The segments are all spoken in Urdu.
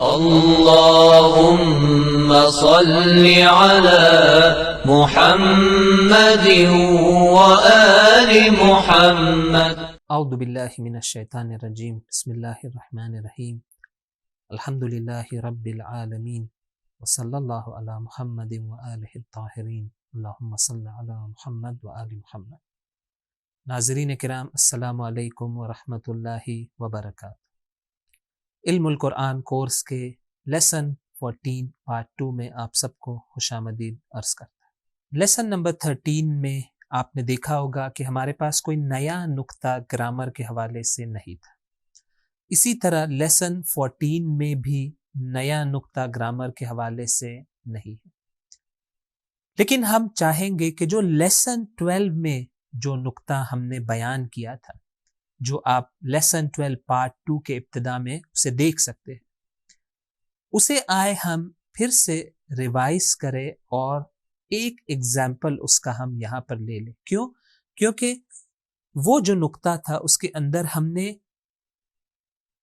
اللهم صل على محمد وآل محمد. اعوذ باللہ من الشیطان الرجیم. بسم اللہ الرحمن الرحیم. الحمد للہ رب العالمین وصلی اللہ علی محمد وآلہ الطاہرین. اللہم صل علی محمد وآل محمد. ناظرین کرام، السلام علیکم ورحمۃ اللہ وبرکاتہ. علم القرآن کورس کے لیسن 14 پارٹ 2 میں آپ سب کو خوش آمدید عرض کرتا ہے. لیسن نمبر 13 میں آپ نے دیکھا ہوگا کہ ہمارے پاس کوئی نیا نقطہ گرامر کے حوالے سے نہیں تھا. اسی طرح لیسن 14 میں بھی نیا نقطہ گرامر کے حوالے سے نہیں ہے. لیکن ہم چاہیں گے کہ جو لیسن 12 میں جو نقطہ ہم نے بیان کیا تھا، جو آپ لیسن 12 پارٹ 2 کے ابتدا میں اسے دیکھ سکتے ہیں، اسے آئے ہم پھر سے ریوائز کریں اور ایک ایگزامپل اس کا ہم یہاں پر لے لیں. کیوں؟ کیونکہ وہ جو نقطہ تھا اس کے اندر ہم نے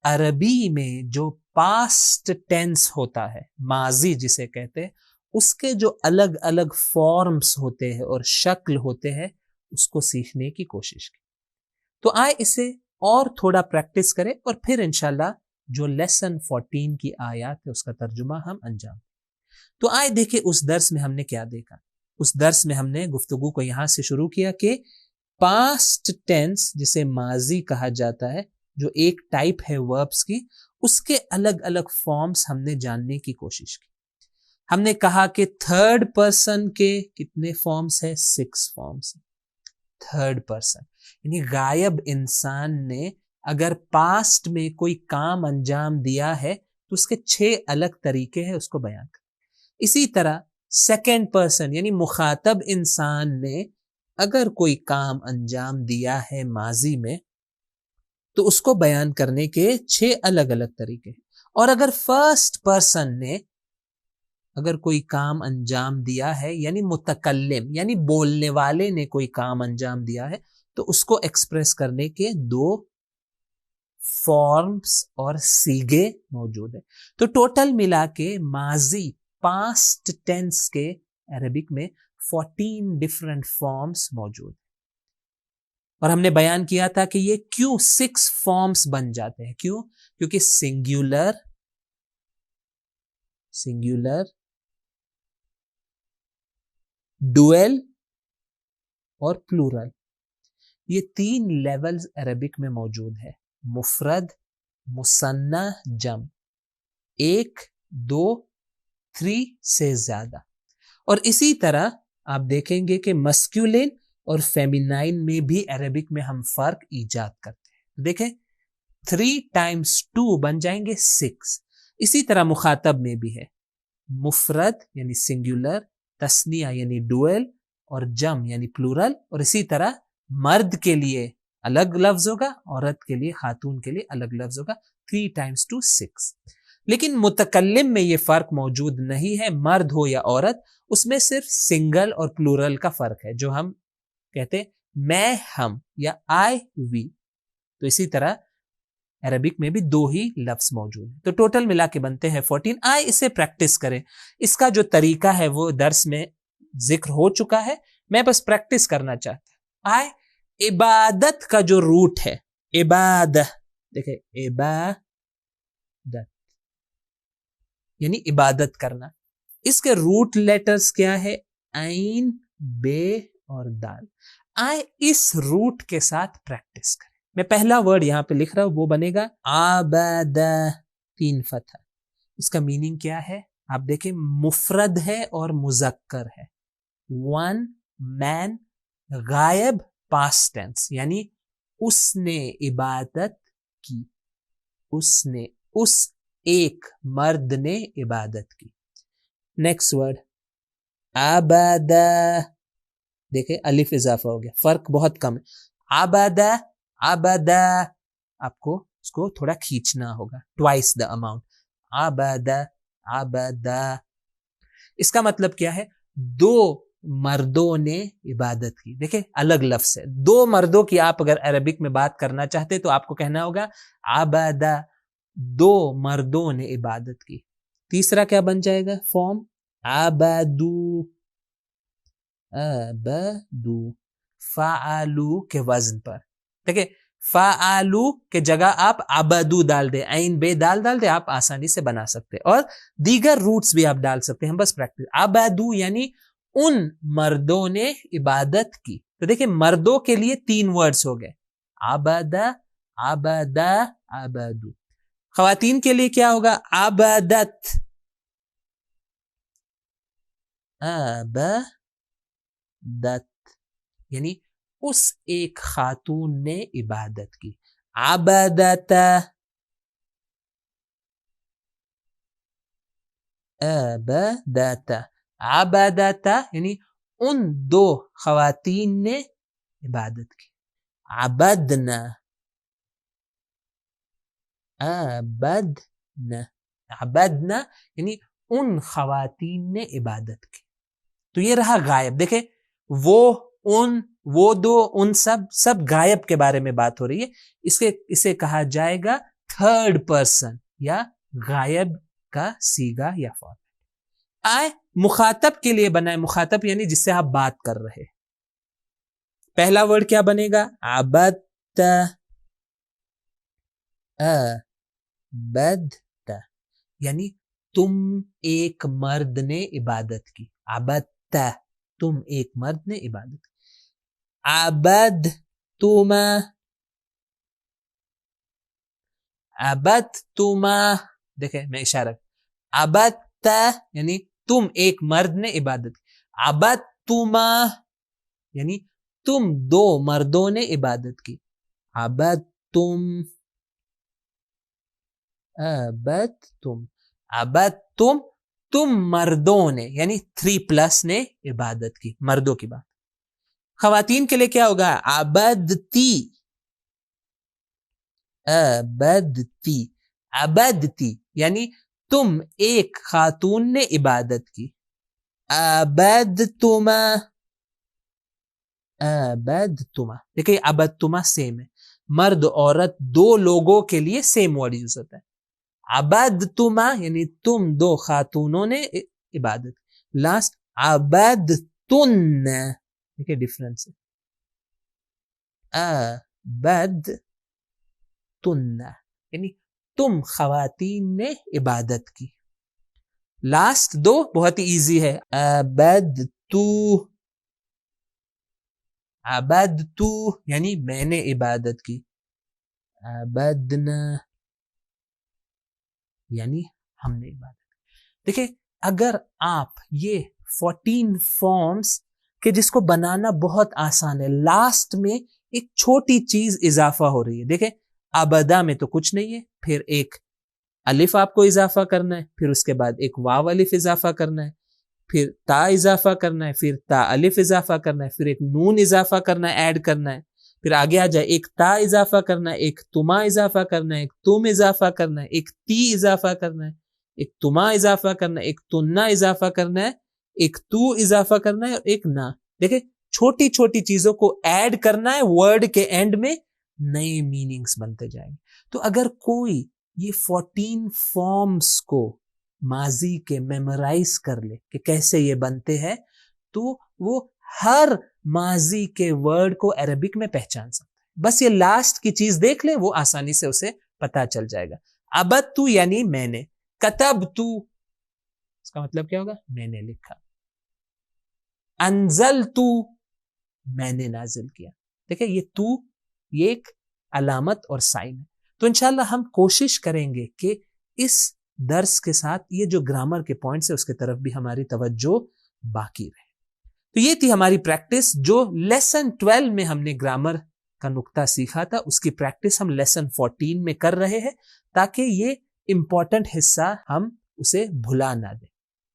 عربی میں جو پاسٹ ٹینس ہوتا ہے، ماضی جسے کہتے ہیں، اس کے جو الگ الگ فارمز ہوتے ہیں اور شکل ہوتے ہیں، اس کو سیکھنے کی کوشش کی. تو آئے اسے اور تھوڑا پریکٹس کریں اور پھر انشاءاللہ جو لیسن 14 کی آیات ہے اس کا ترجمہ ہم انجام دیں. تو آئے دیکھیں اس درس میں ہم نے کیا دیکھا. اس درس میں ہم نے گفتگو کو یہاں سے شروع کیا کہ پاسٹ ٹینس جسے ماضی کہا جاتا ہے، جو ایک ٹائپ ہے وربس کی، اس کے الگ الگ فارمز ہم نے جاننے کی کوشش کی. ہم نے کہا کہ تھرڈ پرسن کے کتنے فارمز ہیں؟ 6 فارمز. تھرڈ پرسن یعنی غائب انسان نے اگر پاسٹ میں کوئی کام انجام دیا ہے تو اس کے 6 الگ طریقے ہیں اس کو بیان کر. اسی طرح سیکنڈ پرسن یعنی مخاطب انسان نے اگر کوئی کام انجام دیا ہے ماضی میں تو اس کو بیان کرنے کے 6 الگ الگ طریقے ہیں. اور اگر فرسٹ پرسن نے اگر کوئی کام انجام دیا ہے، یعنی متکلم یعنی بولنے والے نے کوئی کام انجام دیا ہے، تو اس کو ایکسپریس کرنے کے 2 فارمز اور سیگے موجود ہیں. تو ٹوٹل ملا کے ماضی پاسٹ ٹینس کے عربک میں 14 ڈفرنٹ فارمز موجود ہیں. اور ہم نے بیان کیا تھا کہ یہ کیوں 6 فارمز بن جاتے ہیں. کیوں؟ کیونکہ سنگولر ڈوئل اور پلورل، یہ 3 لیولز عربک میں موجود ہے. مفرد، مثنی، جمع، 1، 2، 3 سے زیادہ. اور اسی طرح آپ دیکھیں گے کہ مسکولین اور فیمینائن میں بھی عربک میں ہم فرق ایجاد کرتے ہیں. دیکھیں 3 × 2 بن جائیں گے 6. اسی طرح مخاطب میں بھی ہے، مفرد یعنی سنگولر، تثنیہ یعنی ڈوئل اور جمع یعنی پلورل. اور اسی طرح مرد کے لیے الگ لفظ ہوگا، عورت کے لیے، خاتون کے لیے الگ لفظ ہوگا. 3 × 2 6. لیکن متکلم میں یہ فرق موجود نہیں ہے، مرد ہو یا عورت، اس میں صرف سنگل اور پلورل کا فرق ہے، جو ہم کہتے ہیں میں، ہم یا آئی، وی. تو اسی طرح عربک میں بھی 2 ہی لفظ موجود ہیں. تو ٹوٹل ملا کے بنتے ہیں 14. آئے اسے پریکٹس کریں. اس کا جو طریقہ ہے وہ درس میں ذکر ہو چکا ہے، میں بس پریکٹس کرنا چاہتا ہوں. آئے عبادت کا جو روٹ ہے، عبادت، دیکھیں عبادت یعنی عبادت کرنا، اس کے روٹ لیٹرز کیا ہے؟ عین، بے اور دال. آئے اس روٹ کے ساتھ پریکٹس کریں. میں پہلا ورڈ یہاں پہ لکھ رہا ہوں، وہ بنے گا عبد، 3 فتح. اس کا میننگ کیا ہے؟ آپ دیکھیں مفرد ہے اور مذکر ہے. 1 مین، غائب پاسٹ ٹینس یعنی اس نے عبادت کی، اس ایک مرد نے عبادت کی. نیکسٹ ورڈ عبد، دیکھیں الف اضافہ ہو گیا، فرق بہت کم ہے. عبد، آپ کو اس کو تھوڑا کھینچنا ہوگا، ٹوائس دا اماؤنٹ. عبد. اس کا مطلب کیا ہے؟ 2 مردوں نے عبادت کی. دیکھیں الگ لفظ ہے. 2 مردوں کی آپ اگر عربک میں بات کرنا چاہتے تو آپ کو کہنا ہوگا عبد دو مردوں نے عبادت کی. تیسرا کیا بن جائے گا فارم؟ عبدو. عبدو فعلو کے وزن پر. دیکھیں فعلو کے جگہ آپ عبدو ڈال دیں, عین بے ڈال دیں, آپ آسانی سے بنا سکتے, اور دیگر روٹس بھی آپ ڈال سکتے ہیں, ہم بس پریکٹس. عبدو یعنی ان مردوں نے عبادت کی. تو دیکھیں مردوں کے لیے 3 ورڈز ہو گئے, عبد, عبدا, عبدو. خواتین کے لیے کیا ہوگا؟ عبدت, عبدت یعنی اس ایک خاتون نے عبادت کی. عبدت, عبدت, عبدت یعنی ان 2 خواتین نے عبادت کی. عبدنا, عبدنا, عبدنا یعنی ان خواتین نے عبادت کی. تو یہ رہا غائب. دیکھیں وہ, ان, وہ 2, ان سب غائب کے بارے میں بات ہو رہی ہے. اسے کہا جائے گا تھرڈ پرسن یا غائب کا سیگا یا فارم. آئے مخاطب کے لیے بنائے. مخاطب یعنی جس سے آپ بات کر رہے. پہلا ورڈ کیا بنے گا؟ عبدت, عبدت یعنی تم ایک مرد نے عبادت کی. عبدت تم ایک مرد نے عبادت کی. عبدتما, عبدتما دیکھیں میں اشارہ, عبدت یعنی تم ایک مرد نے عبادت کی. عبدتما یعنی تم 2 مردوں نے عبادت کی. عبدتم, عبدتم, عبدتم تم مردوں نے یعنی 3+ نے عبادت کی, مردوں کی بات. خواتین کے لیے کیا ہوگا؟ عبدتی, عبدتی, عبدتی یعنی تم ایک خاتون نے عبادت کی. عبدتما, عبدتما دیکھیں عبدتما سیم ہے, مرد عورت 2 لوگوں کے لیے سیم ورڈ یوز ہوتا ہے. عبدتما یعنی تم 2 خاتونوں نے عبادت. لاسٹ عبدتن, دیکھیں ڈفرنس ہے, عبدتن یعنی تم خواتین نے عبادت کی. لاسٹ 2 بہت ہی ایزی ہے. عبدتو, عبدتو یعنی میں نے عبادت کی. عبدنا یعنی ہم نے عبادت کی. دیکھیں اگر آپ یہ 14 فارمز کہ جس کو بنانا بہت آسان ہے, لاسٹ میں ایک چھوٹی چیز اضافہ ہو رہی ہے. دیکھیں عبدا میں تو کچھ نہیں ہے, پھر ایک الف آپ کو اضافہ کرنا ہے, پھر اس کے بعد ایک واو الف اضافہ کرنا ہے, پھر تا اضافہ کرنا ہے, پھر تا الف اضافہ کرنا ہے, پھر ایک نون اضافہ کرنا ہے, ایڈ کرنا ہے, پھر آگے آ جائے ایک تا اضافہ کرنا ہے, ایک تما اضافہ کرنا ہے, ایک تم اضافہ کرنا ہے, ایک تی اضافہ کرنا ہے, ایک تما اضافہ کرنا ہے, ایک تنا اضافہ کرنا ہے, ایک تو اضافہ کرنا ہے, اور ایک نا. دیکھیں چھوٹی چھوٹی چیزوں کو ایڈ کرنا ہے, ورڈ کے اینڈ میں نئے میننگز بنتے جائیں گے. تو اگر کوئی یہ 14 فارمز کو ماضی کے میمورائز کر لے کہ کیسے یہ بنتے ہیں, تو وہ ہر ماضی کے ورڈ کو عربک میں پہچان سکتا ہے. بس یہ لاسٹ کی چیز دیکھ لیں, وہ آسانی سے اسے پتا چل جائے گا. عبدتو یعنی میں نے, کتبتو اس کا مطلب کیا ہوگا؟ میں نے لکھا. انزلتو میں نے نازل کیا. دیکھیں یہ تو یہ ایک علامت اور سائن ہے. تو انشاءاللہ ہم کوشش کریں گے کہ اس درس کے ساتھ یہ جو گرامر کے پوائنٹس ہے اس کے طرف بھی ہماری توجہ باقی رہے. تو یہ تھی ہماری پریکٹس جو لیسن 12 میں ہم نے گرامر کا نقطہ سیکھا تھا, اس کی پریکٹس ہم لیسن 14 میں کر رہے ہیں تاکہ یہ امپورٹنٹ حصہ ہم اسے بھلا نہ دیں.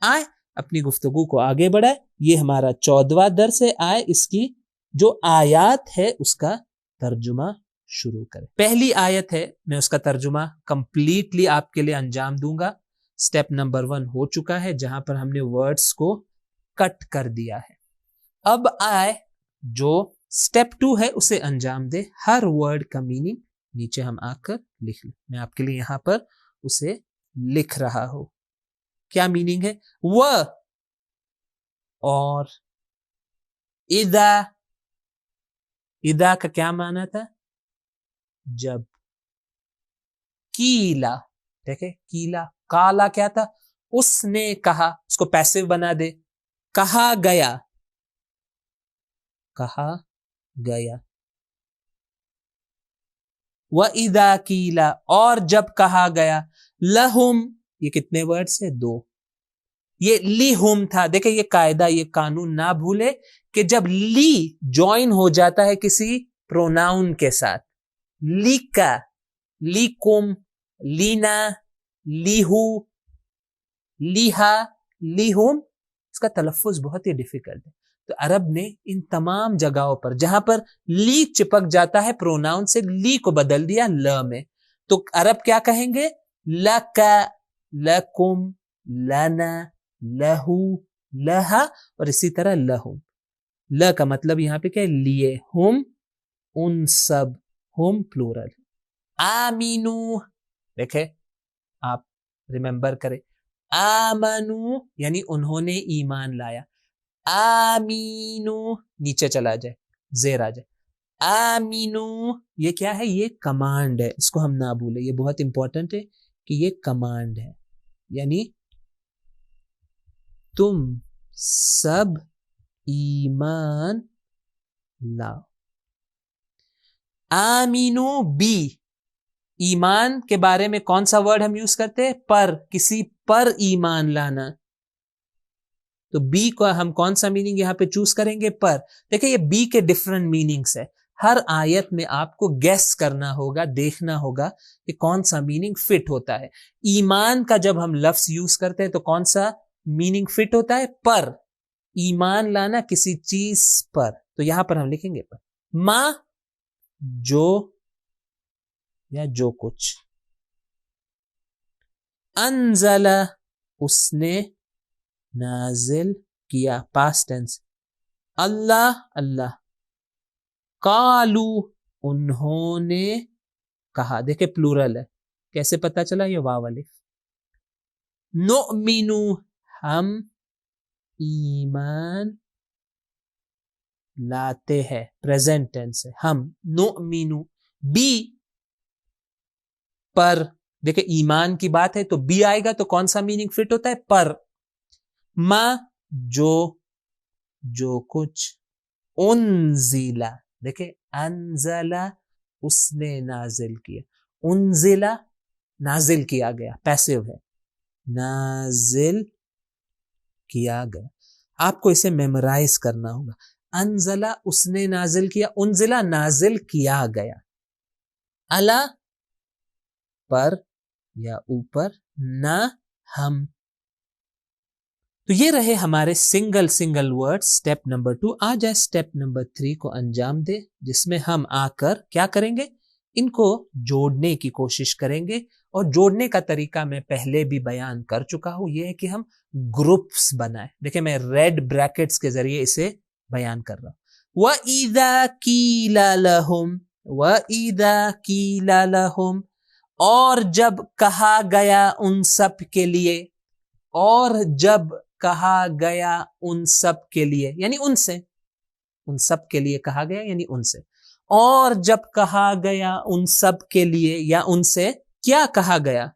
آئے اپنی گفتگو کو آگے بڑھائے. یہ ہمارا 14واں درس ہے. آئے اس کی جو آیات ہے اس کا ترجمہ شروع کریں. پہلی آیت ہے, میں اس کا ترجمہ کمپلیٹلی آپ کے لیے انجام دوں گا. سٹیپ نمبر 1 ہو چکا ہے جہاں پر ہم نے ورڈز کو کٹ کر دیا ہے. اب آئے جو سٹیپ 2 ہے اسے انجام دے. ہر ورڈ کا میننگ نیچے ہم آ کر لکھ لیں. میں آپ کے لیے یہاں پر اسے لکھ رہا ہوں. کیا میننگ ہے؟ وہ اور اذا. اذا کا کیا معنی تھا؟ جب. کیلا، دیکھیں کیلا، کالا کیا تھا؟ اس نے کہا، اس کو پیسو بنا دے. کہا گیا، کہا گیا. وَإِذَا قِيلَ، اور جب کہا گیا. لَهُمْ، یہ کتنے ورڈز ہیں؟ 2. یہ لِهُمْ تھا. دیکھیں یہ قاعدہ، یہ قانون نہ بھولے کہ جب لی جوائن ہو جاتا ہے کسی پروناؤن کے ساتھ، لیکا، لیکم، لینا، لیہو، لیہا، لیہم، اس کا تلفظ بہت ہی ڈیفیکلٹ ہے. تو عرب نے ان تمام جگہوں پر جہاں پر لی چپک جاتا ہے پروناؤن سے، لی کو بدل دیا ل میں. تو عرب کیا کہیں گے؟ لکا، لکم، لنا، لہو، لہا، اور اسی طرح لہم. ل کا مطلب یہاں پہ کیا ہے؟ لیے. ہم، ان سب، ہم پلورل. آمینو، دیکھیں آپ ریممبر کریں، آمنو یعنی انہوں نے ایمان لایا. آمینو نیچے چلا جائے، زیر آ جائے. آمینو یہ کیا ہے؟ یہ کمانڈ ہے، اس کو ہم نہ بھولیں، یہ بہت امپورٹنٹ ہے کہ یہ کمانڈ ہے. یعنی تم سب ایمان لاؤ. آمینو بی، ایمان کے بارے میں کون سا ورڈ ہم یوز کرتے ہیں؟ پر، کسی پر ایمان لانا. تو بی کو ہم کون سا میننگ یہاں پہ چوز کریں گے؟ پر. دیکھیں یہ بی کے ڈفرنٹ میننگس ہے. ہر آیت میں آپ کو گیس کرنا ہوگا، دیکھنا ہوگا کہ کون سا میننگ فٹ ہوتا ہے. ایمان کا جب ہم لفظ یوز کرتے ہیں تو کون سا میننگ فٹ ہوتا ہے؟ پر. ایمان لانا کسی چیز پر، تو یہاں پر ہم لکھیں گے پر. ما، جو یا جو کچھ. انزل، اس نے نازل کیا، پاسٹ ٹینس. اللہ، اللہ. قالو، انہوں نے کہا. دیکھیں پلورل ہے، کیسے پتا چلا؟ یہ واو الف. نؤمنو، ہم ایمان لاتے ہیں، پریزنٹ ٹینس ہے، ہم. نؤمنو بی، پر. دیکھیں ایمان کی بات ہے تو بی آئے گا تو کون سا میننگ فٹ ہوتا ہے؟ پر. ما، جو کچھ. انزلا، دیکھیں انزلا، اس نے نازل کیا. انزلا نازل کیا گیا، پیسو ہے، نازل کیا گیا. آپ کو اسے میمورائز کرنا ہوگا. انزلا اس نے نازل کیا، انزلا نازل کیا گیا. الا پر یا اوپر، نہ ہم. تو یہ رہے ہمارے سنگل ورڈ. Step number 2. آ جائے سٹیپ نمبر 3 کو انجام دے، جس میں ہم آ کر کیا کریں گے؟ ان کو جوڑنے کی کوشش کریں گے. اور جوڑنے کا طریقہ میں پہلے بھی بیان کر چکا ہوں، یہ ہے کہ ہم گروپس بنائیں. دیکھیں میں ریڈ بریکٹس کے ذریعے اسے بیان کر رہا ہوں. وَإِذَا قِيلَ لَهُمْ، وَإِذَا قِيلَ لَهُمْ، اور جب کہا گیا ان سب کے لیے. اور جب کہا گیا ان سب کے لیے یعنی ان سے، ان سب کے لیے کہا گیا یعنی ان سے. اور جب کہا گیا ان سب کے لیے یا ان سے، کیا کہا گیا؟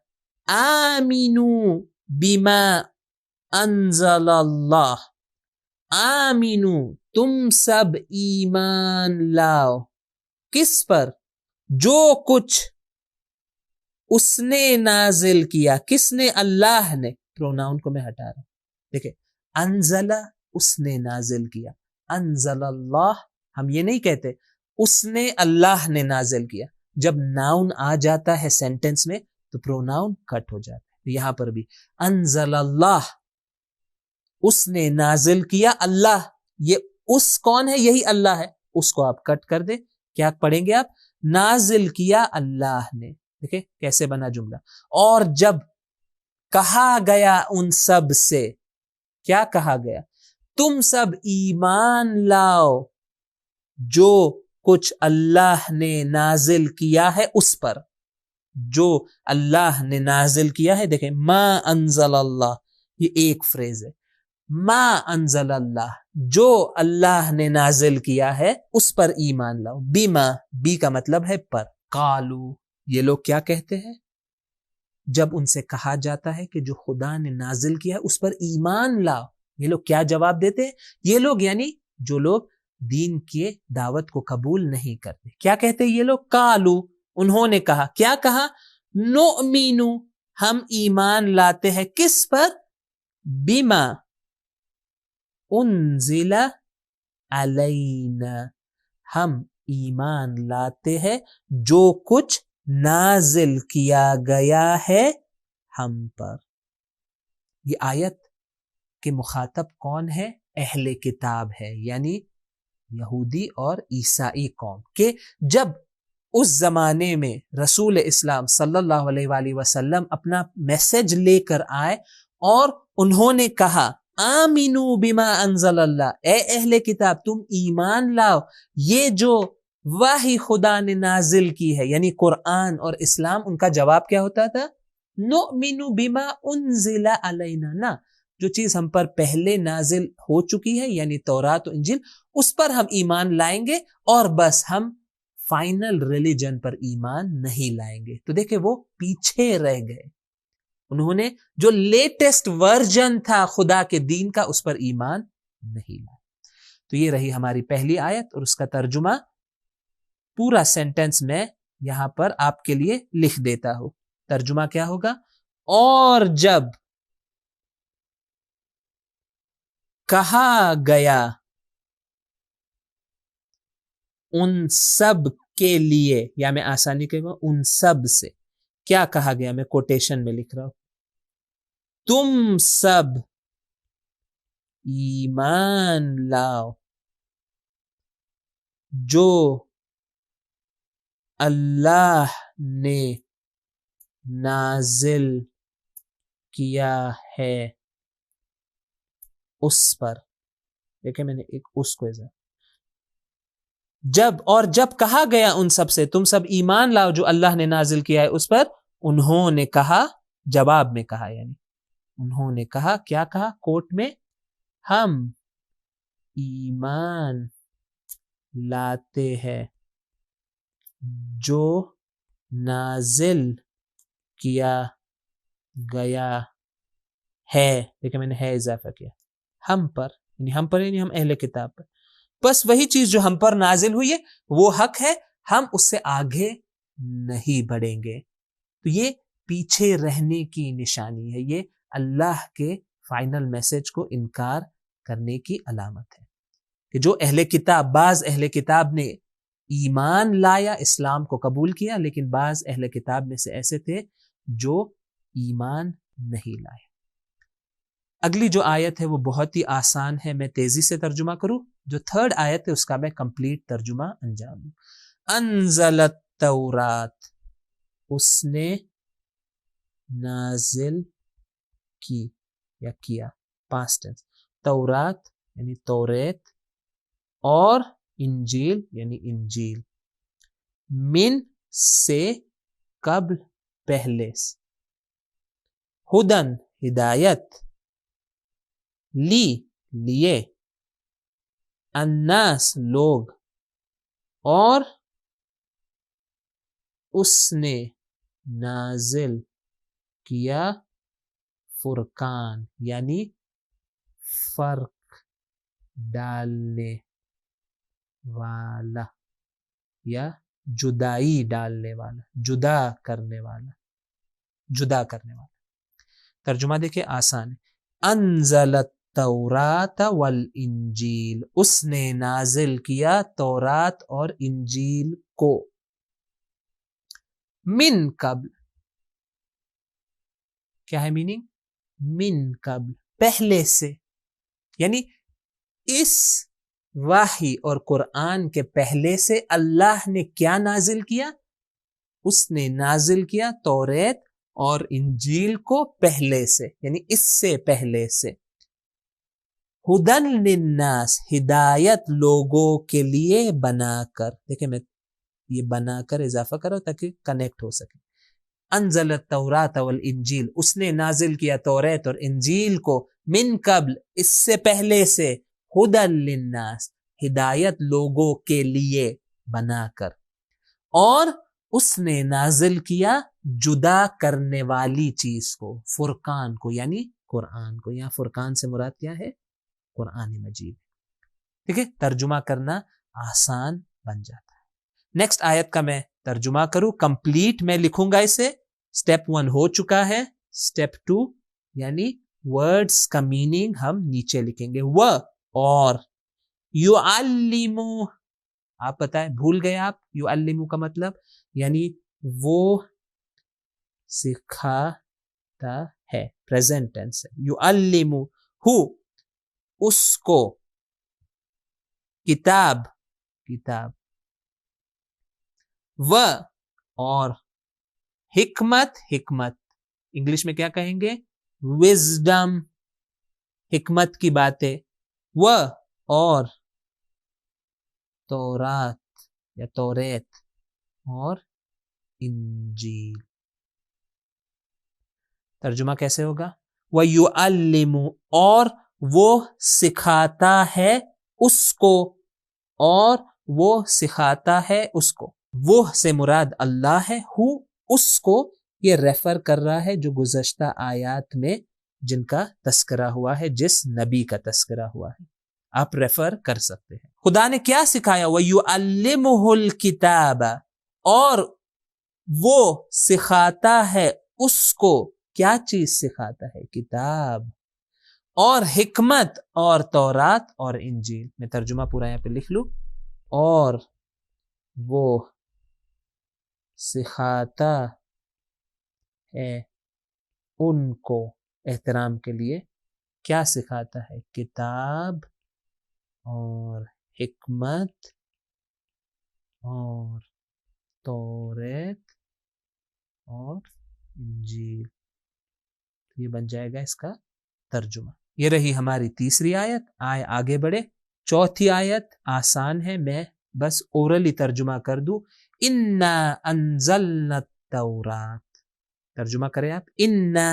آمینو بما انزل اللہ. آمینو تم سب ایمان لاؤ. کس پر؟ جو کچھ اس نے نازل کیا. کس نے؟ اللہ نے. پروناؤن کو میں ہٹا رہا ہوں. دیکھیں انزل اس نے نازل کیا، انزل اللہ ہم یہ نہیں کہتے اس نے اللہ نے نازل کیا. جب ناؤن آ جاتا ہے سینٹنس میں تو پروناؤن کٹ ہو جاتا ہے. یہاں پر بھی انزل اللہ، اس نے نازل کیا. اللہ، یہ اس کون ہے؟ یہی اللہ ہے. اس کو آپ کٹ کر دیں. کیا پڑھیں گے آپ؟ نازل کیا اللہ نے. دیکھیں کیسے بنا جملہ. اور جب کہا گیا ان سب سے، کیا کہا گیا؟ تم سب ایمان لاؤ جو کچھ اللہ نے نازل کیا ہے اس پر، جو اللہ نے نازل کیا ہے. دیکھیں ما انزل اللہ، یہ ایک فریز ہے. ما انزل اللہ، جو اللہ نے نازل کیا ہے اس پر ایمان لاؤ. بیما، بی کا مطلب ہے پر. قالو، یہ لوگ کیا کہتے ہیں جب ان سے کہا جاتا ہے کہ جو خدا نے نازل کیا ہے اس پر ایمان لاؤ؟ یہ لوگ کیا جواب دیتے ہیں؟ یہ لوگ یعنی جو لوگ دین کی دعوت کو قبول نہیں کرتے، کیا کہتے ہیں یہ لوگ؟ قالو، انہوں نے کہا. کیا کہا؟ نؤمنو، ہم ایمان لاتے ہیں کس پر؟ بما انزل علینا، ہم ایمان لاتے ہیں جو کچھ نازل کیا گیا ہے ہم پر. یہ آیت کے مخاطب کون ہے؟ اہل کتاب ہے، یعنی یہودی اور عیسائی قوم. کہ جب اس زمانے میں رسول اسلام صلی اللہ علیہ وآلہ وسلم اپنا میسج لے کر آئے اور انہوں نے کہا آمینو بما انزل اللہ، اے اہل کتاب تم ایمان لاؤ یہ جو وحی خدا نے نازل کی ہے، یعنی قرآن اور اسلام. ان کا جواب کیا ہوتا تھا؟ نؤمن بما انزل علینا، نا جو چیز ہم پر پہلے نازل ہو چکی ہے یعنی تورات و انجیل، اس پر ہم ایمان لائیں گے اور بس، ہم فائنل ریلیجن پر ایمان نہیں لائیں گے. تو دیکھیں وہ پیچھے رہ گئے، انہوں نے جو لیٹسٹ ورژن تھا خدا کے دین کا اس پر ایمان نہیں لائے. تو یہ رہی ہماری پہلی آیت اور اس کا ترجمہ پورا سینٹنس میں یہاں پر آپ کے لیے لکھ دیتا ہوں. ترجمہ کیا ہوگا؟ اور جب کہا گیا ان سب کے لیے، یا میں آسانی کے ان سب سے، کیا کہا گیا؟ میں کوٹیشن میں لکھ رہا ہوں، تم سب ایمان لاؤ جو اللہ نے نازل کیا ہے اس پر. دیکھیں میں نے ایک اس کو جب کہا گیا ان سب سے تم سب ایمان لاؤ جو اللہ نے نازل کیا ہے اس پر، انہوں نے کہا، جواب میں کہا، یعنی انہوں نے کہا، کیا کہا کوٹ میں؟ ہم ایمان لاتے ہیں جو نازل کیا گیا ہے. دیکھیں میں نے ہے اضافہ کیا، ہم پر، یعنی ہم اہل کتاب پر. بس وہی چیز جو ہم پر نازل ہوئی ہے وہ حق ہے، ہم اس سے آگے نہیں بڑھیں گے. تو یہ پیچھے رہنے کی نشانی ہے، یہ اللہ کے فائنل میسج کو انکار کرنے کی علامت ہے کہ جو اہل کتاب، بعض اہل کتاب نے ایمان لایا، اسلام کو قبول کیا، لیکن بعض اہل کتاب میں سے ایسے تھے جو ایمان نہیں لائے. اگلی جو آیت ہے وہ بہت ہی آسان ہے، میں تیزی سے ترجمہ کروں. جو تھرڈ آیت ہے اس کا میں کمپلیٹ ترجمہ انجام دوں. انزل التورات، اس نے نازل کی یا کیا، پاسٹ ٹینس. تورات یعنی توریت، اور انجیل یعنی انجیل. من سے قبل، پہلے سے. ہدن ہدایت، لی لیے، الناس لوگ، اور اس نے نازل کیا فرقان یعنی فرق ڈالنے والا یا جدائی ڈالنے والا، جدا کرنے والا، جدا کرنے والا. ترجمہ دیکھیں آسان ہے. انزل التورات والانجیل، اس نے نازل کیا تورات اور انجیل کو. من قبل، کیا ہے میننگ؟ من قبل، پہلے سے، یعنی اس وحی اور قرآن کے پہلے سے اللہ نے کیا نازل کیا؟ اس نے نازل کیا توریت اور انجیل کو پہلے سے، یعنی اس سے پہلے سے. ہدن للناس ہدایت لوگوں کے لیے بنا کر. دیکھیں میں یہ بنا کر اضافہ کرو تاکہ کنیکٹ ہو سکے. انزل التوراۃ والانجیل اس نے نازل کیا توریت اور انجیل کو من قبل اس سے پہلے سے ہدن للناس ہدایت لوگوں کے لیے بنا کر. اور اس نے نازل کیا جدا کرنے والی چیز کو فرقان کو یعنی قرآن کو. یہاں فرقان سے مراد کیا ہے؟ قرآن مجید. ٹھیک ہے ترجمہ کرنا آسان بن جاتا ہے. نیکسٹ آیت کا میں ترجمہ کروں کمپلیٹ میں لکھوں گا اسے. سٹیپ 1 ہو چکا ہے. سٹیپ 2 یعنی ورڈز کا میننگ ہم نیچے لکھیں گے. و اور یعلمو آپ بتائیں بھول گئے آپ یعلمو کا مطلب یعنی وہ سکھاتا ہے. پریزنٹ ٹینس ہے. یعلمو ہو اس کو کتاب و اور حکمت انگلش میں کیا کہیں گے؟ وزڈم حکمت کی باتیں. و اور تورات یا توریت اور انجیل. ترجمہ کیسے ہوگا؟ وَيُعَلِّمُ اور وہ سکھاتا ہے اس کو اور وہ سکھاتا ہے اس کو. وہ سے مراد اللہ ہے. ہو اس کو یہ ریفر کر رہا ہے جو گزشتہ آیات میں جن کا تذکرہ ہوا ہے جس نبی کا تذکرہ ہوا ہے آپ ریفر کر سکتے ہیں. خدا نے کیا سکھایا؟ وَيُعَلِّمُهُ الْكِتَابَ اور وہ سکھاتا ہے اس کو. کیا چیز سکھاتا ہے؟ کتاب اور حکمت اور تورات اور انجیل. میں ترجمہ پورا یہاں پہ لکھ لوں. اور وہ سکھاتا ہے ان کو احترام کے لیے. کیا سکھاتا ہے؟ کتاب اور حکمت اور توریت اور انجیل. یہ بن جائے گا اس کا ترجمہ. یہ رہی ہماری تیسری آیت. آگے بڑھے. چوتھی آیت آسان ہے میں بس اورلی ترجمہ کر دوں. انا انزلنا التورات. ترجمہ کریں آپ. انا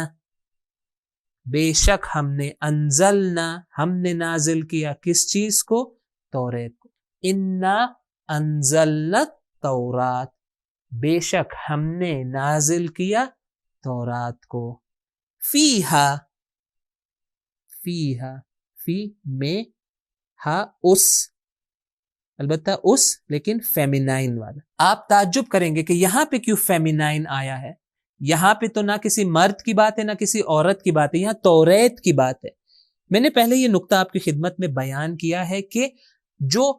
بے شک ہم نے انزلنا ہم نے نازل کیا کس چیز کو؟ توریت کو. انا انزلنا التورات بے شک ہم نے نازل کیا تورات کو. فیہا فی میں ہا اس البتہ اس لیکن فیمینائن والا. آپ تعجب کریں گے کہ یہاں پہ کیوں فیمینائن آیا ہے. یہاں پہ تو نہ کسی مرد کی بات ہے نہ کسی عورت کی بات ہے. یہاں توریت کی بات ہے. میں نے پہلے یہ نقطہ آپ کی خدمت میں بیان کیا ہے کہ جو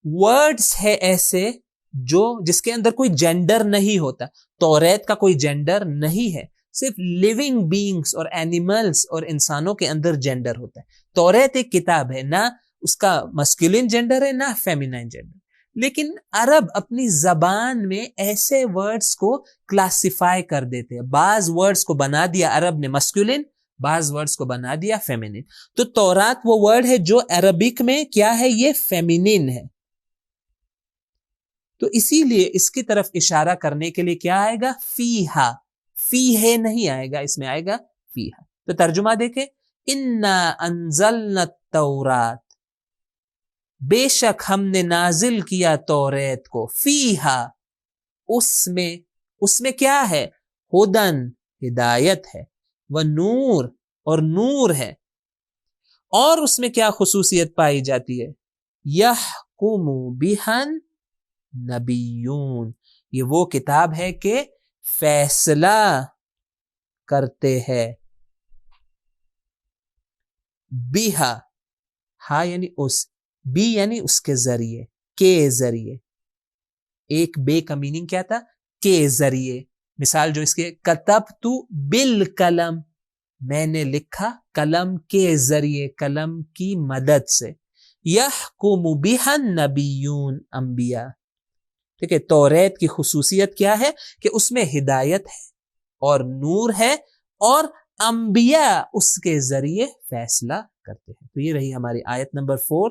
ورڈز ہے ایسے جو جس کے اندر کوئی جینڈر نہیں ہوتا. توریت کا کوئی جینڈر نہیں ہے. صرف لیونگ بینگز اور اینیملز اور انسانوں کے اندر جینڈر ہوتا ہے. توریت ایک کتاب ہے نہ اس کا مسکولین جینڈر ہے نہ فیمینائن جینڈر. لیکن عرب اپنی زبان میں ایسے ورڈز کو کلاسیفائی کر دیتے ہیں. بعض ورڈز کو بنا دیا عرب نے مسکولین بعض ورڈز کو بنا دیا فیمینین. تو تورات وہ ورڈ ہے جو عربک میں کیا ہے؟ یہ فیمینین ہے. تو اسی لیے اس کی طرف اشارہ کرنے کے لیے کیا آئے گا؟ فیہا. فیہ نہیں آئے گا اس میں آئے گا فیہا. تو ترجمہ دیکھیں. انا انزلنا التورات بے شک ہم نے نازل کیا توریت کو. فیہا اس میں کیا ہے؟ ہدن ہدایت ہے. ونور اور نور ہے. اور اس میں کیا خصوصیت پائی جاتی ہے؟ یحکم بہن نبیون یہ وہ کتاب ہے کہ فیصلہ کرتے ہیں. بیہا ہا یعنی اس بی یعنی اس کے ذریعے کے ذریعے. ایک بے کا میننگ کیا تھا؟ کے ذریعے. مثال جو اس کے کتبت بالقلم میں نے لکھا قلم کے ذریعے قلم کی مدد سے. یحکم بہا النبیون انبیاء. ٹھیک ہے. توریت کی خصوصیت کیا ہے؟ کہ اس میں ہدایت ہے اور نور ہے اور انبیاء اس کے ذریعے فیصلہ کرتے ہیں. تو یہ رہی ہماری آیت نمبر 4.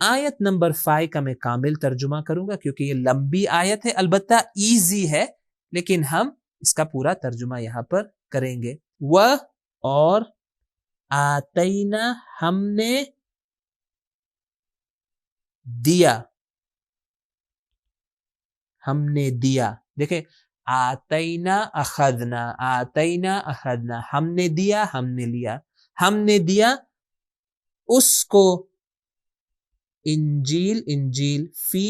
آیت نمبر 5 کا میں کامل ترجمہ کروں گا کیونکہ یہ لمبی آیت ہے, البتہ ایزی ہے, لیکن ہم اس کا پورا ترجمہ یہاں پر کریں گے. وہ اور آتینا ہم نے دیا, ہم نے دیا. دیکھیں آتینا اخذنا, آتینا اخذنا, ہم نے دیا, ہم نے لیا, ہم نے دیا اس کو انجیل, انجیل فی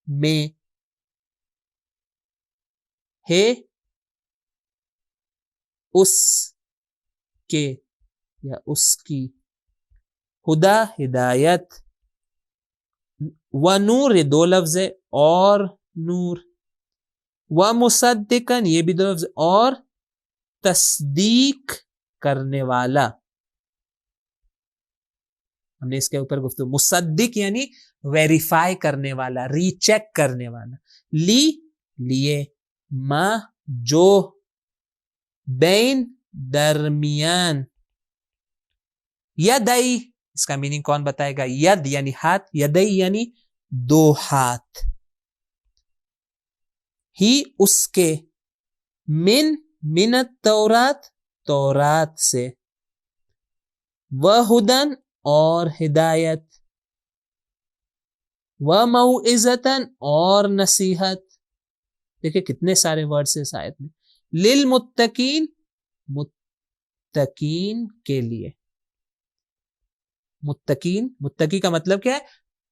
میں ہے اس کے یا اس کی, ہدا ہدایت, و نور یہ دو لفظ ہے, اور نور, و مصدقن یہ بھی دو لفظ, اور تصدیق کرنے والا. ہم نے اس کے اوپر گفتگو, مصدق یعنی ویریفائی کرنے والا, ری چیک کرنے والا. لی لیے, ما جو, بین درمیان, یدئی اس کا میننگ کون بتائے گا؟ ید یعنی ہاتھ, یدئی یعنی دو ہاتھ, ہی اس کے, من التورات تورات سے, وہدن اور ہدایت, وموعظتن اور نصیحت. دیکھیں کتنے سارے ورڈز ہیں اس آیت میں. للمتقین متقین کے لیے, متقین, متقی کا مطلب کیا ہے؟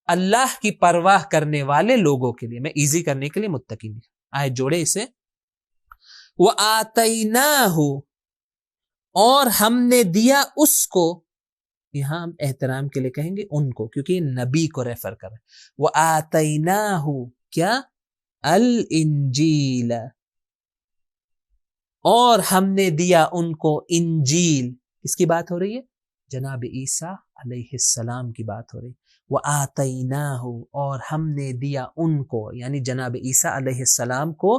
اللہ کی پرواہ کرنے والے لوگوں کے لیے. میں ایزی کرنے کے لیے متقین آیت جوڑے اسے. وَآتَيْنَاهُ اور ہم نے دیا اس کو, یہاں ہم احترام کے لیے کہیں گے ان کو کیونکہ یہ نبی کو ریفر کر رہے ہیں. وَآتَيْنَاهُ کیا؟ الانجیل, اور ہم نے دیا ان کو انجیل. کس کی بات ہو رہی ہے؟ جناب عیسیٰ علیہ السلام کی بات ہو رہی. وَآتَيْنَاهُ اور ہم نے دیا ان کو یعنی جناب عیسیٰ علیہ السلام کو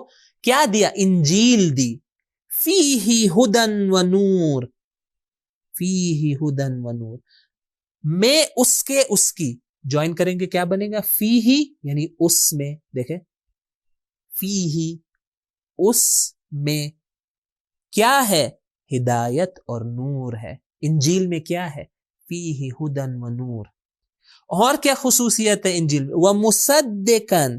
کیا دیا؟ انجیل دی. فیہ ہدن و نور, فیہ ہدن و نور, میں اس کے, اس کی جوائن کریں گے کیا بنے گا؟ فیہ یعنی اس میں. دیکھیں فیہ اس میں کیا ہے؟ ہدایت اور نور ہے. انجیل میں کیا ہے؟ فیہ ہدن و نور. اور کیا خصوصیت ہے انجیل میں؟ وَمُصَدِّقًا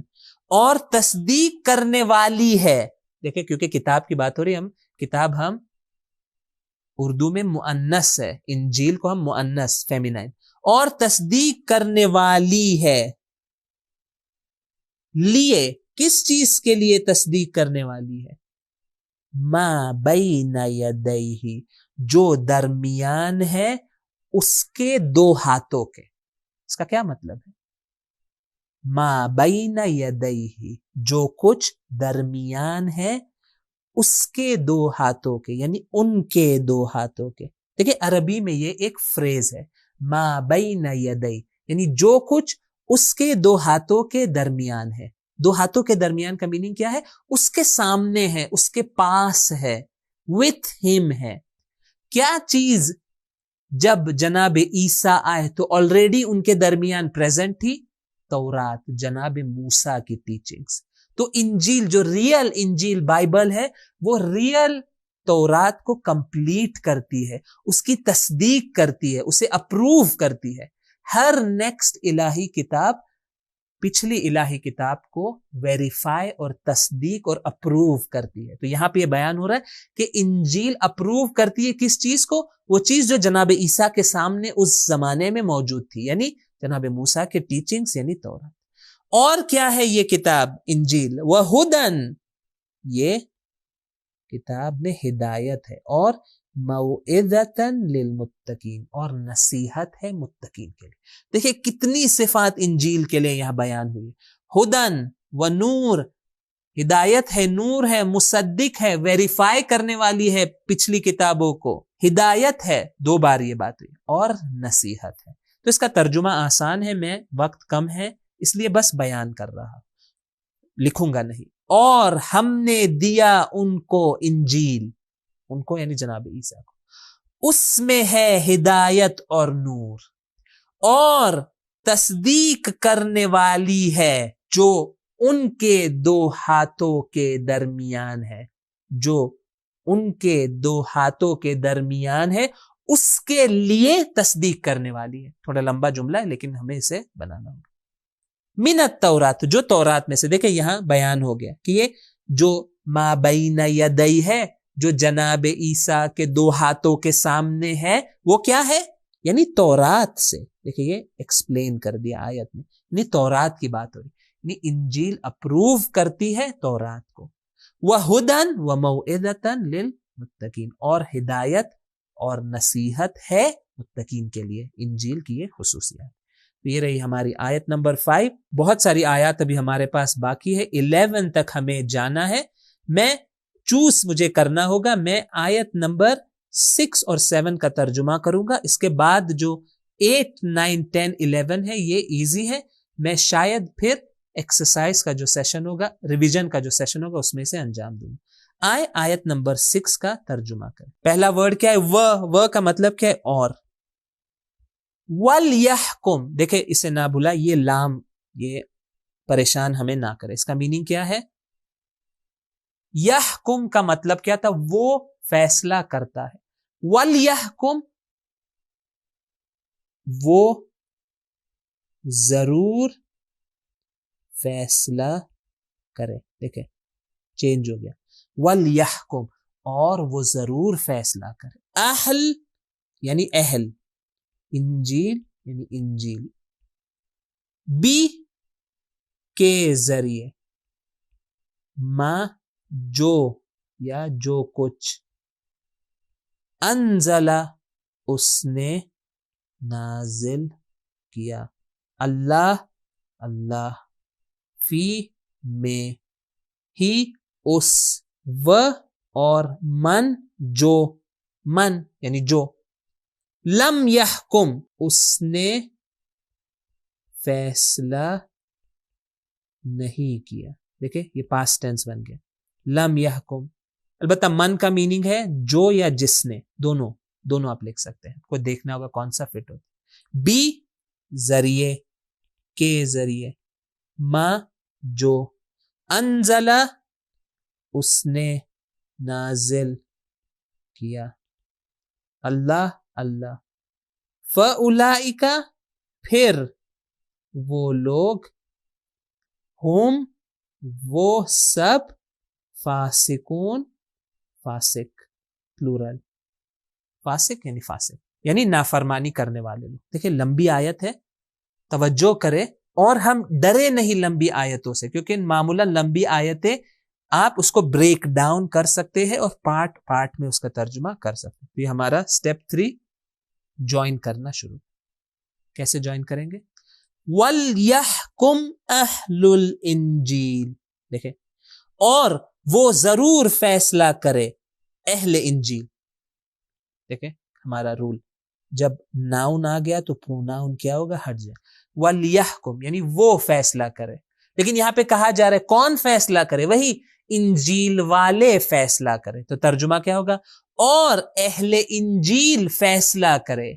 اور تصدیق کرنے والی ہے. دیکھیں کیونکہ کتاب کی بات ہو رہی ہے, ہم کتاب ہم اردو میں مؤنث ہے, انجیل کو ہم مؤنث فیمینائن, اور تصدیق کرنے والی ہے. لیے کس چیز کے لیے تصدیق کرنے والی ہے؟ ما بین یدیہ جو درمیان ہے اس کے دو ہاتھوں کے. اس کا کیا مطلب ہے؟ ما بین یدیہ جو کچھ درمیان ہے اس کے دو ہاتھوں کے, یعنی ان کے دو ہاتھوں کے. دیکھیں عربی میں یہ ایک فریز ہے, ما بین یدیہ یعنی جو کچھ اس کے دو ہاتھوں کے درمیان ہے. دو ہاتھوں کے درمیان کا میننگ کیا ہے؟ اس کے سامنے ہے, اس کے پاس ہے, with him ہے. کیا چیز جب جناب عیسیٰ آئے تو آلریڈی ان کے درمیان پریزنٹ تھی؟ تورات, جناب موسیٰ کی ٹیچنگز. تو انجیل جو ریئل انجیل بائبل ہے وہ ریئل تورات کو کمپلیٹ کرتی ہے, اس کی تصدیق کرتی ہے, اسے اپروو کرتی ہے. ہر نیکسٹ الہی کتاب پچھلی الہی کتاب کو ویریفائی اور تصدیق اور اپروو کرتی ہے. تو یہاں پہ یہ بیان ہو رہا ہے کہ انجیل اپروو کرتی ہے کس چیز کو؟ وہ چیز جو جناب عیسیٰ کے سامنے اس زمانے میں موجود تھی, یعنی جناب موسیٰ کے ٹیچنگز یعنی تورات. اور کیا ہے یہ کتاب انجیل؟ وہدن یہ کتاب میں ہدایت ہے, اور موعظتن للمتقین اور نصیحت ہے متقین کے لیے. دیکھیں کتنی صفات انجیل کے لیے یہاں بیان ہوئی. ہدن و نور, ہدایت ہے, نور ہے, مصدق ہے, ویریفائی کرنے والی ہے پچھلی کتابوں کو, ہدایت ہے, دو بار یہ بات ہوئی, اور نصیحت ہے. تو اس کا ترجمہ آسان ہے, میں وقت کم ہے اس لیے بس بیان کر رہا, لکھوں گا نہیں. اور ہم نے دیا ان کو انجیل, ان کو یعنی جناب عیسیٰ کو, اس میں ہے ہدایت اور نور، اور تصدیق کرنے والی ہے جو ان کے دو ہاتھوں کے درمیان ہے، جو ان کے دو ہاتھوں کے درمیان ہے، اس کے لیے تصدیق کرنے والی ہے۔ تھوڑا لمبا جملہ ہے لیکن ہمیں اسے بنانا ہوگا۔ من التورات، جو تورات میں سے، دیکھیں یہاں بیان ہو گیا کہ یہ جو ما بین یدی ہے، جو جناب عیسیٰ کے دو ہاتھوں کے سامنے ہے، وہ کیا ہے؟ یعنی تورات سے۔ دیکھیں یہ ایکسپلین کر دیا آیت میں، یعنی تورات کی بات ہو رہی، یعنی انجیل اپروو کرتی ہے تورات کو۔ وَہُدًى وَمَوْعِظَةً لِلْمُتَّقِينَ، اور ہدایت اور نصیحت ہے متقین کے لیے، انجیل کی یہ خصوصیات۔ یہ رہی ہماری آیت نمبر 5۔ بہت ساری آیات ابھی ہمارے پاس باقی ہے، 11 تک ہمیں جانا ہے۔ میں مجھے کرنا ہوگا، میں آیت نمبر 6 اور 7 کا ترجمہ کروں گا، اس کے بعد جو 8 9 10 11 ہے یہ ایزی ہے، میں شاید پھر ایکسرسائز کا جو سیشن ہوگا، ریویژن کا جو سیشن ہوگا، اس میں سے انجام دوں گا۔ آیت نمبر 6 کا ترجمہ کریں۔ پہلا ورڈ کیا ہے؟ وہ کا مطلب کیا ہے؟ اور۔ وَلْيَحْكُمْ، دیکھیں اسے نہ بھولا، یہ لام یہ پریشان ہمیں نہ کرے، اس کا میننگ کیا ہے؟ یحکم کا مطلب کیا تھا؟ وہ فیصلہ کرتا ہے۔ وَلْيَحْكُمْ، وہ ضرور فیصلہ کرے، دیکھیں چینج ہو گیا، وَلْيَحْكُمْ، اور وہ ضرور فیصلہ کرے۔ اہل یعنی اہل، انجیل یعنی انجیل، بی کے ذریعے، ما جو یا جو کچھ، انزلہ اس نے نازل کیا، اللہ فی میں ہی اس، و اور من جو، من یعنی جو، لم یحکم اس نے فیصلہ نہیں کیا، دیکھیں یہ پاسٹ ٹینس بن گیا، لم یحکم۔ البتہ من کا میننگ ہے جو یا جس نے، دونوں آپ لکھ سکتے ہیں، کوئی دیکھنا ہوگا کون سا فٹ ہوتا۔ بی ذریعے، کے ذریعے، ما جو، انزلہ اس نے نازل کیا، اللہ فَأُولَئِكَ پھر وہ لوگ، ہم وہ سب، فاسقون فاسق پلورل، فاسق یعنی نافرمانی کرنے والے لوگ۔ دیکھیں لمبی آیت ہے، توجہ کرے، اور ہم ڈرے نہیں لمبی آیتوں سے، کیونکہ معمولاً لمبی آیتیں آپ اس کو بریک ڈاؤن کر سکتے ہیں اور پارٹ میں اس کا ترجمہ کر سکتے ہیں۔ تو یہ ہمارا سٹیپ 3 جوائن کرنا شروع۔ کیسے جوائن کریں گے؟ وَلْيَحْكُمْ أَهْلُ الْإِنْجِيلِ، دیکھیں اور وہ ضرور فیصلہ کرے اہل انجیل۔ دیکھیں ہمارا رول، جب ناؤن آ گیا تو پروناؤن کیا ہوگا؟ ہٹ جائے۔ وَلْيَحْكُمْ یعنی وہ فیصلہ کرے، لیکن یہاں پہ کہا جا رہا ہے کون فیصلہ کرے؟ وہی انجیل والے فیصلہ کرے۔ تو ترجمہ کیا ہوگا؟ اور اہل انجیل فیصلہ کرے،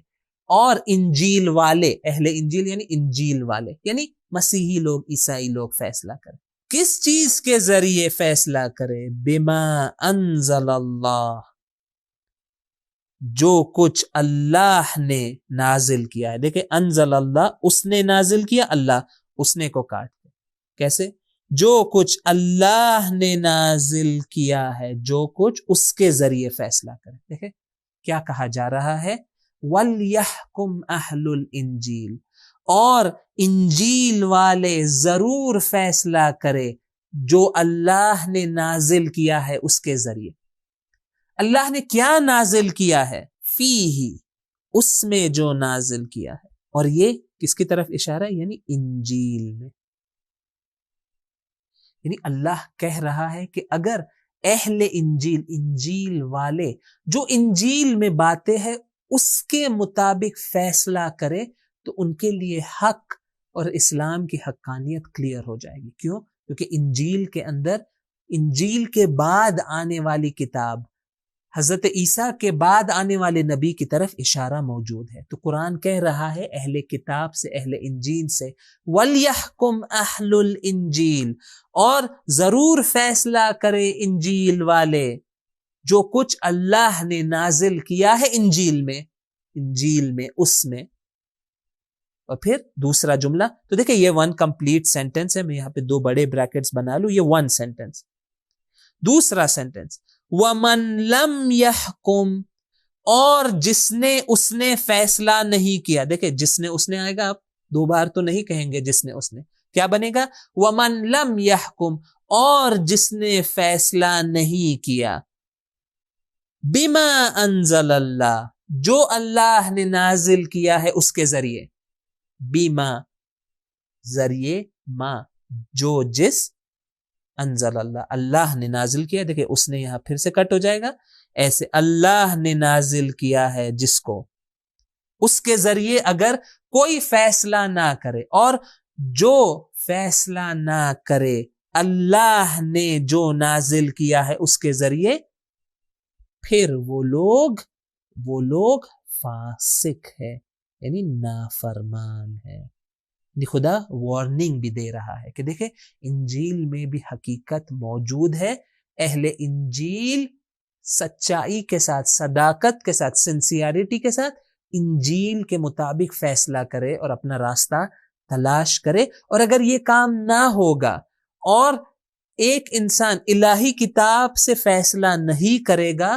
اور انجیل والے، اہل انجیل یعنی انجیل والے، یعنی مسیحی لوگ، عیسائی لوگ فیصلہ کرے۔ کس چیز کے ذریعے فیصلہ کرے؟ بما انزل اللہ، جو کچھ اللہ نے نازل کیا ہے۔ دیکھیں انزل اللہ، اس نے نازل کیا، اللہ اس نے کو کاٹ دیا، کیسے؟ جو کچھ اللہ نے نازل کیا ہے، جو کچھ اس کے ذریعے فیصلہ کرے۔ دیکھیں کیا کہا جا رہا ہے؟ وَلْيَحْكُمْ أَهْلُ الْإِنْجِيلِ، اور انجیل والے ضرور فیصلہ کرے جو اللہ نے نازل کیا ہے اس کے ذریعے۔ اللہ نے کیا نازل کیا ہے؟ فیہ، اس میں جو نازل کیا ہے، اور یہ کس کی طرف اشارہ ہے؟ یعنی انجیل میں۔ یعنی اللہ کہہ رہا ہے کہ اگر اہل انجیل، انجیل والے جو انجیل میں باتیں ہیں اس کے مطابق فیصلہ کرے تو ان کے لیے حق اور اسلام کی حقانیت کلیئر ہو جائے گی۔ کیوں؟ کیونکہ انجیل کے اندر، انجیل کے بعد آنے والی کتاب حضرت عیسیٰ کے بعد آنے والے نبی کی طرف اشارہ موجود ہے. تو قرآن کہہ رہا ہے اہل کتاب سے، اہل انجیل سے، وَلْيَحْكُمْ أَهْلُ الْإِنجِيلِ، اور ضرور فیصلہ کرے انجیل والے جو کچھ اللہ نے نازل کیا ہے انجیل میں اس میں. اور پھر دوسرا جملہ تو دیکھیں یہ ون کمپلیٹ سینٹنس ہے، میں یہاں پہ 2 بڑے بریکٹس بنا لوں، یہ ون سینٹنس. دوسرا سینٹنس وَمَن لَمْ يَحْكُمْ، اور جس نے فیصلہ نہیں کیا. دیکھیں جس نے آئے گا، آپ 2 بار تو نہیں کہیں گے جس نے، کیا بنے گا؟ وَمَن لَمْ يَحْكُمْ، اور جس نے فیصلہ نہیں کیا، بِمَا أَنزَلَ اللَّهُ، جو اللہ نے نازل کیا ہے اس کے ذریعے. بیما ذریعے ما، جو جس، انزل اللہ نے نازل کیا. دیکھیں اس نے یہاں پھر سے کٹ ہو جائے گا، ایسے اللہ نے نازل کیا ہے جس کو، اس کے ذریعے اگر کوئی فیصلہ نہ کرے، اور جو فیصلہ نہ کرے اللہ نے جو نازل کیا ہے اس کے ذریعے، پھر وہ لوگ فاسق ہے، یعنی نافرمان ہے. خدا وارننگ بھی دے رہا ہے کہ دیکھیں انجیل میں بھی حقیقت موجود ہے. اہل انجیل سچائی کے ساتھ، صداقت کے ساتھ، سنسیئرٹی کے ساتھ انجیل کے مطابق فیصلہ کرے اور اپنا راستہ تلاش کرے. اور اگر یہ کام نہ ہوگا اور ایک انسان الہی کتاب سے فیصلہ نہیں کرے گا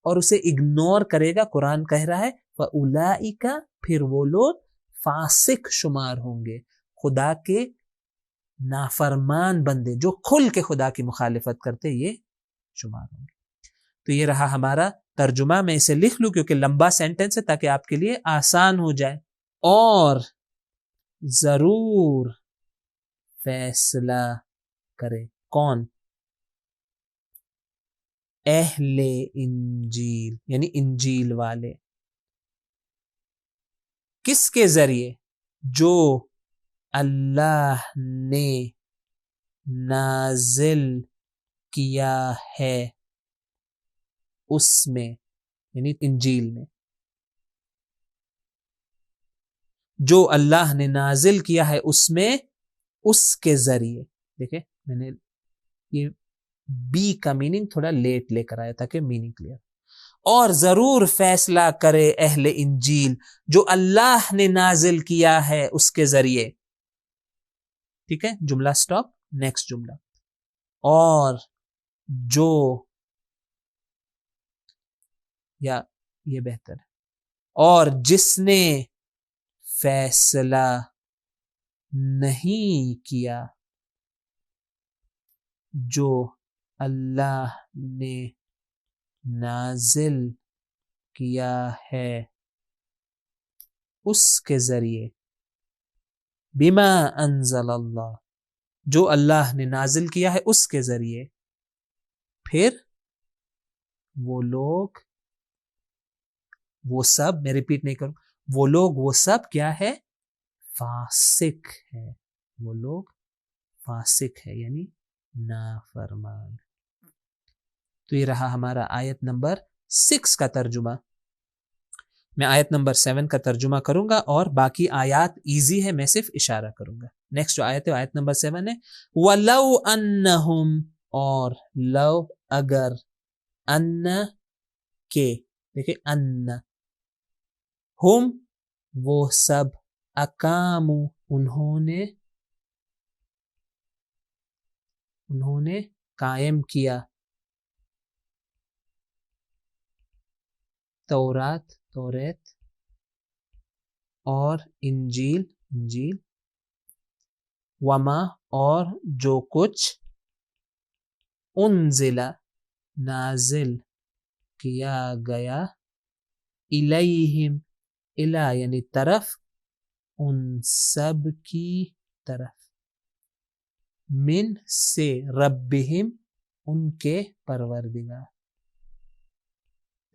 اور اسے اگنور کرے گا، قرآن کہہ رہا ہے فَأُولَئِكَ، پھر وہ لوگ فاسق شمار ہوں گے، خدا کے نافرمان بندے جو کھل کے خدا کی مخالفت کرتے، یہ شمار ہوں گے. تو یہ رہا ہمارا ترجمہ. میں اسے لکھ لوں کیونکہ لمبا سینٹنس ہے تاکہ آپ کے لیے آسان ہو جائے. اور ضرور فیصلہ کرے کون؟ اہل انجیل، یعنی انجیل والے. کس کے ذریعے؟ جو اللہ نے نازل کیا ہے اس میں، یعنی انجیل میں. جو اللہ نے نازل کیا ہے اس میں، اس کے ذریعے. دیکھیں میں نے یہ بی کا میننگ تھوڑا لیٹ لے کر آیا تاکہ میننگ کلیئر. اور ضرور فیصلہ کرے اہل انجیل جو اللہ نے نازل کیا ہے اس کے ذریعے. ٹھیک ہے، جملہ سٹاپ. نیکسٹ جملہ، اور جو، یا یہ بہتر ہے، اور جس نے فیصلہ نہیں کیا جو اللہ نے نازل کیا ہے اس کے ذریعے، بما انزل اللہ، جو اللہ نے نازل کیا ہے اس کے ذریعے، پھر وہ لوگ، وہ سب، میں ریپیٹ نہیں کروں، وہ لوگ، وہ سب کیا ہے؟ فاسق ہے. وہ لوگ فاسق ہے یعنی نافرمان. تو یہ رہا ہمارا آیت نمبر 6 کا ترجمہ. میں آیت نمبر 7 کا ترجمہ کروں گا اور باقی آیات ایزی ہے، میں صرف اشارہ کروں گا. نیکسٹ جو آیت ہے آیت نمبر 7 ہے، وَلَوْ أَنَّهُمْ، اور لو اگر، ان کے، دیکھیں ان، ہم وہ سب، اقامو انہوں نے قائم کیا، توریت اور انجیل، وما، اور جو کچھ، انزل نازل کیا گیا، الیہم، الی یعنی طرف، ان سب کی طرف، من سے، ربہم ان کے پروردگار.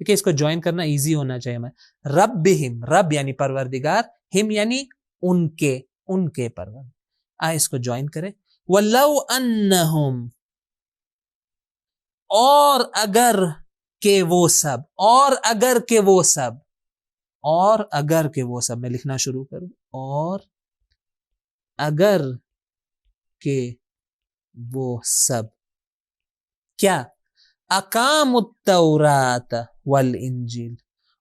دیکھیں اس کو جوائن کرنا ایزی ہونا چاہیے. میں ربہم، رب یعنی پروردگار، ہم یعنی ان کے پروردگار. اس کو جوائن کریں. وَلَوْ أَنَّهُمْ، اور اگر کہ وہ سب, اور اگر کہ وہ سب, اور اگر کہ وہ سب, میں لکھنا شروع کروں, اور اگر کہ وہ سب کیا, اقاموا التورات والانجیل,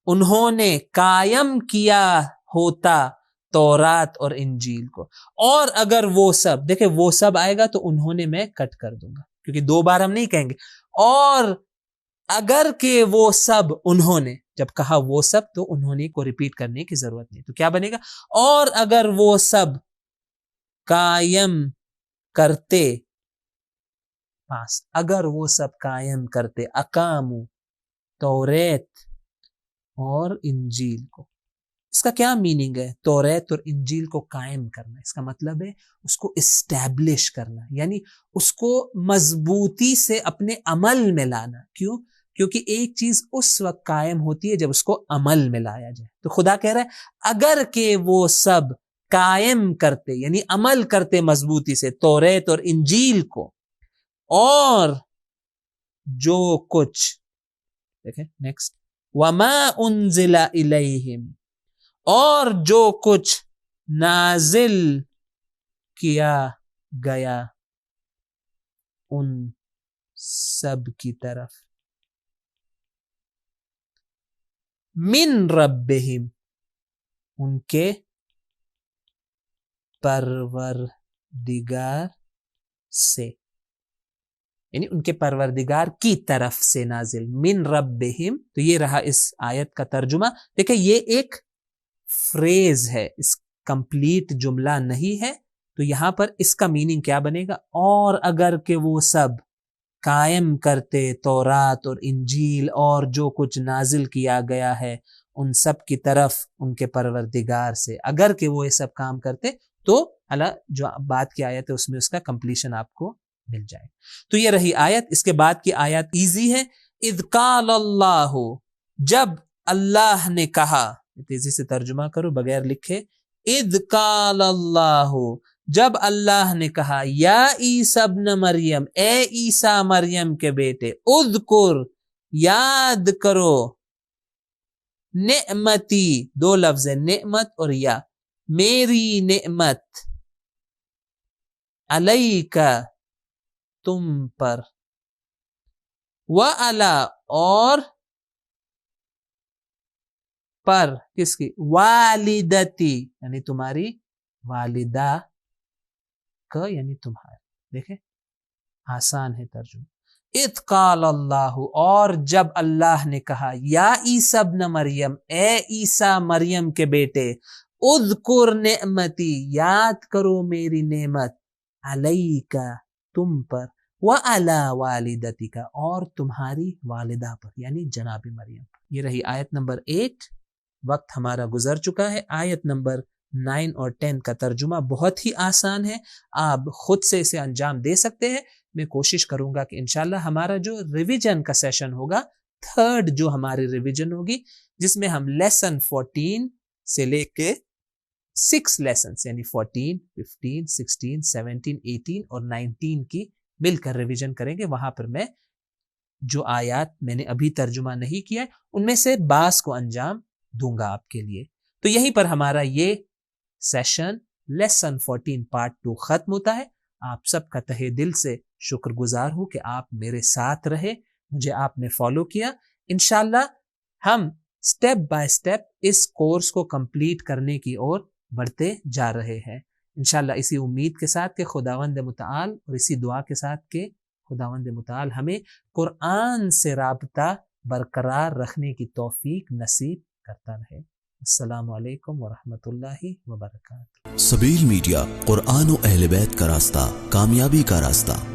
انہوں نے قائم کیا ہوتا تورات اور انجیل کو, اور اگر وہ سب, دیکھیں وہ سب آئے گا تو انہوں نے میں کٹ کر دوں گا کیونکہ دو بار ہم نہیں کہیں گے, اور اگر کہ وہ سب انہوں نے, جب کہا وہ سب تو انہوں نے کو ریپیٹ کرنے کی ضرورت نہیں, تو کیا بنے گا, اور اگر وہ سب قائم کرتے, پاس, اگر وہ سب قائم کرتے, اقامو توریت اور انجیل کو. اس کا کیا میننگ ہے, توریت اور انجیل کو قائم کرنا, اس کا مطلب ہے اس کو اسٹیبلش کرنا, یعنی اس کو مضبوطی سے اپنے عمل میں لانا. کیوں؟ کیونکہ ایک چیز اس وقت قائم ہوتی ہے جب اس کو عمل میں لایا جائے. تو خدا کہہ رہا ہے اگر کہ وہ سب قائم کرتے, یعنی عمل کرتے مضبوطی سے توریت اور انجیل کو, اور جو کچھ, دیکھیں نیکسٹ, وما انزل الیہم, اور جو کچھ نازل کیا گیا ان سب کی طرف, من ربہم, ان کے پروردگار سے, یعنی ان کے پروردگار کی طرف سے نازل, من ربہم. تو یہ رہا اس آیت کا ترجمہ. دیکھیں یہ ایک فریز ہے, اس کمپلیٹ جملہ نہیں ہے, تو یہاں پر اس کا میننگ کیا بنے گا, اور اگر کہ وہ سب قائم کرتے تورات اور انجیل اور جو کچھ نازل کیا گیا ہے ان سب کی طرف ان کے پروردگار سے, اگر کہ وہ یہ سب کام کرتے تو اللہ جو بات کی آیت ہے اس میں اس کا کمپلیشن آپ کو مل جائے. تو یہ رہی آیت. اس کے بعد کی آیت ایزی ہے. اذ قال اللہ, جب اللہ نے کہا, تیزی سے ترجمہ کرو بغیر لکھے, اذ قال اللہ, جب اللہ نے کہا, یا عیسی ابن مریم, اے عیسیٰ مریم کے بیٹے, اذکر, یاد کرو, نعمتی, دو لفظ ہے نعمت اور یا, میری نعمت, علیکا, تم پر, وعلا, اور پر, کس کی, والدتی, یعنی تمہاری والدہ کا, یعنی تمہاری. دیکھیں آسان ہے ترجمہ. اذ قال اللہ, اور جب اللہ نے کہا, یا عیسی ابن مریم, اے عیسیٰ مریم کے بیٹے, اذکر نعمتی, یاد کرو میری نعمت, علیکا, تم پر, وعلی والدتک, اور تمہاری والدہ پر, یعنی جناب مریم پر. یہ رہی آیت نمبر 8. وقت ہمارا گزر چکا ہے. آیت نمبر 9 اور 10 کا ترجمہ بہت ہی آسان ہے, آپ خود سے اسے انجام دے سکتے ہیں. میں کوشش کروں گا کہ انشاءاللہ ہمارا جو ریویژن کا سیشن ہوگا, تھرڈ جو ہماری ریویژن ہوگی, جس میں ہم لیسن 14 سے لے کے 6 لیسنز یعنی 14, 15, 16, 17, 18 اور 19 کی مل کر ریویژن کریں گے. وہاں پر میں جو آیات میں نے ابھی ترجمہ نہیں کیا ان میں سے بعض کو انجام دوں گا آپ کے لیے. تو یہیں پر ہمارا یہ سیشن لیسن 14 پارٹ 2 ختم ہوتا ہے. آپ سب کا تہہ دل سے شکر گزار ہوں کہ آپ میرے ساتھ رہے, مجھے آپ نے فالو کیا. انشاءاللہ ہم سٹیپ بائی سٹیپ اس کورس کو کمپلیٹ کرنے کی اور بڑھتے جا رہے ہیں انشاءاللہ, اسی امید کے ساتھ کہ خداوند متعال, اور اسی دعا کے ساتھ کہ خداوند متعال ہمیں قرآن سے رابطہ برقرار رکھنے کی توفیق نصیب کرتا رہے. السلام علیکم ورحمۃ اللہ وبرکاتہ. سبیل میڈیا, قرآن و اہل بیت کا راستہ, کامیابی کا راستہ.